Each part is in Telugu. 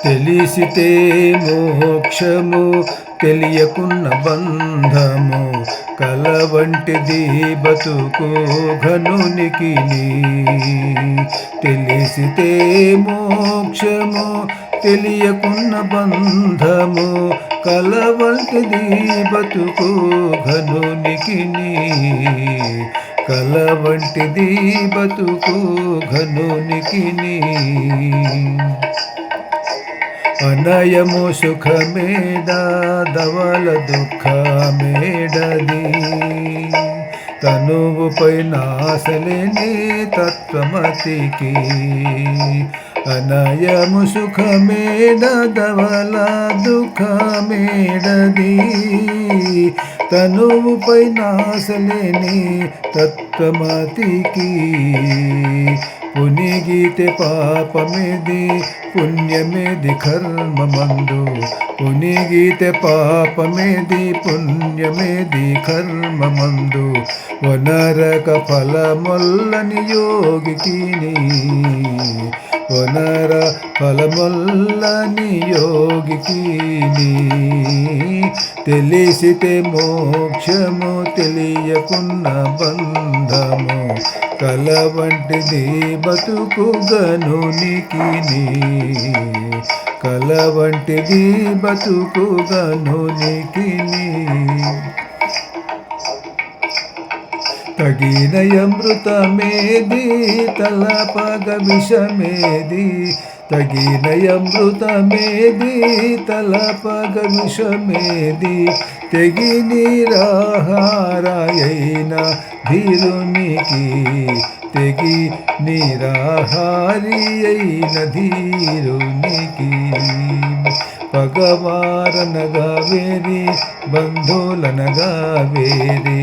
తెలిసితే మోక్షము, తెలియకున్న బంధము, కల వంటిది బతుకు ఘనునికి. తెలిసితే మోక్షము, తెలియకున్న బంధము, కల వంటిది బతుకు ఘనునికి. కల వంటిది బతుకు ఘనునికి. అనయము సుఖమేడ, ధవల దుఃఖమేడది, తనువుపై నాశలేని తత్వమతికి. అనయము సుఖమేడ, ధవల దుఃఖమేడది, తనువుపై నాశలేని తత్వమతికి. పునిగితే పాపమేది, పుణ్యమేది కర్మమందు. పునిగితే పాపమేది, పుణ్యమేది కర్మమందు. వనరక ఫలమొల్లని యోగికి, వనర ఫలమొల్లని యోగికి. తెలిసితే మోక్షము, తెలియకున్న బంధము, కల వంటిది బతుకు ఘనునికి. కల వంటిది బతుకు ఘనునికి. తగిన అమృతమేది, తలపగ విషమేది. తగిన అమృతమేది, తలపగ విషమేది. తెగి నిరాహారాయైన ధీరునికి, తెగి నిరాహారి అయిన ధీరునికి. పగవారనగా వేరి, బంధువులనగా వేరి.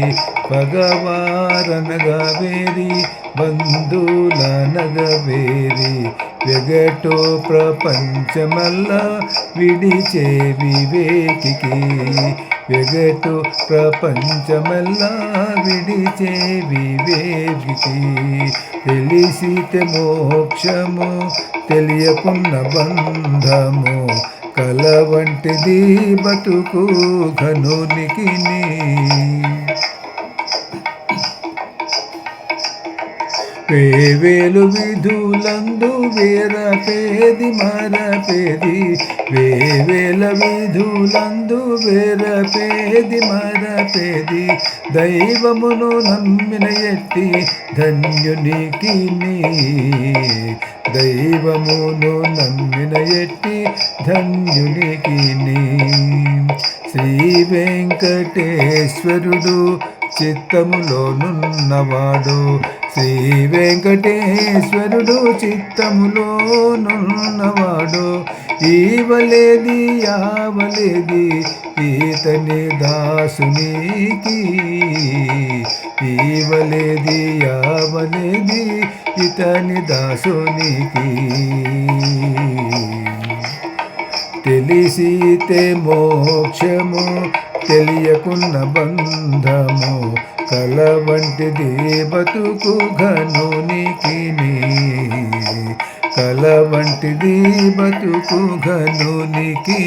పగవారనగా వేరి, బంధువులనగా వేరి. వెగటో ప్రపంచమల్ల విడిచే వివేకికి. వెగటు ప్రపంచమల్ల విడిచే వివేకికి. తెలిసితే మోక్షము, తెలియకున్న బంధము, కల వంటిది బతుకు ఘనునికి. వేవేలు విధులందు వేరపేది మరపేది. వేవేల విధులందు వేరపేది మరపేది. దైవమును నమ్మిన ఎట్టి ధన్యునికి. దైవమును నమ్మిన ఎట్టి ధన్యునికి. శ్రీ వెంకటేశ్వరుడు చిత్తములోనున్నవాడు. శ్రీ వెంకటేశ్వరుడు చిత్తములోనున్నవాడు. ఈవలేది యావలేది ఈతని దాసునికి. ఈవలేది యావలేది ఇతని దాసునికి. తెలిసితే మోక్షము, తెలియకున్న బంధము, కల వంటిది బతుకు ఘనునికి. కల వంటిది బతుకు ఘనునికి.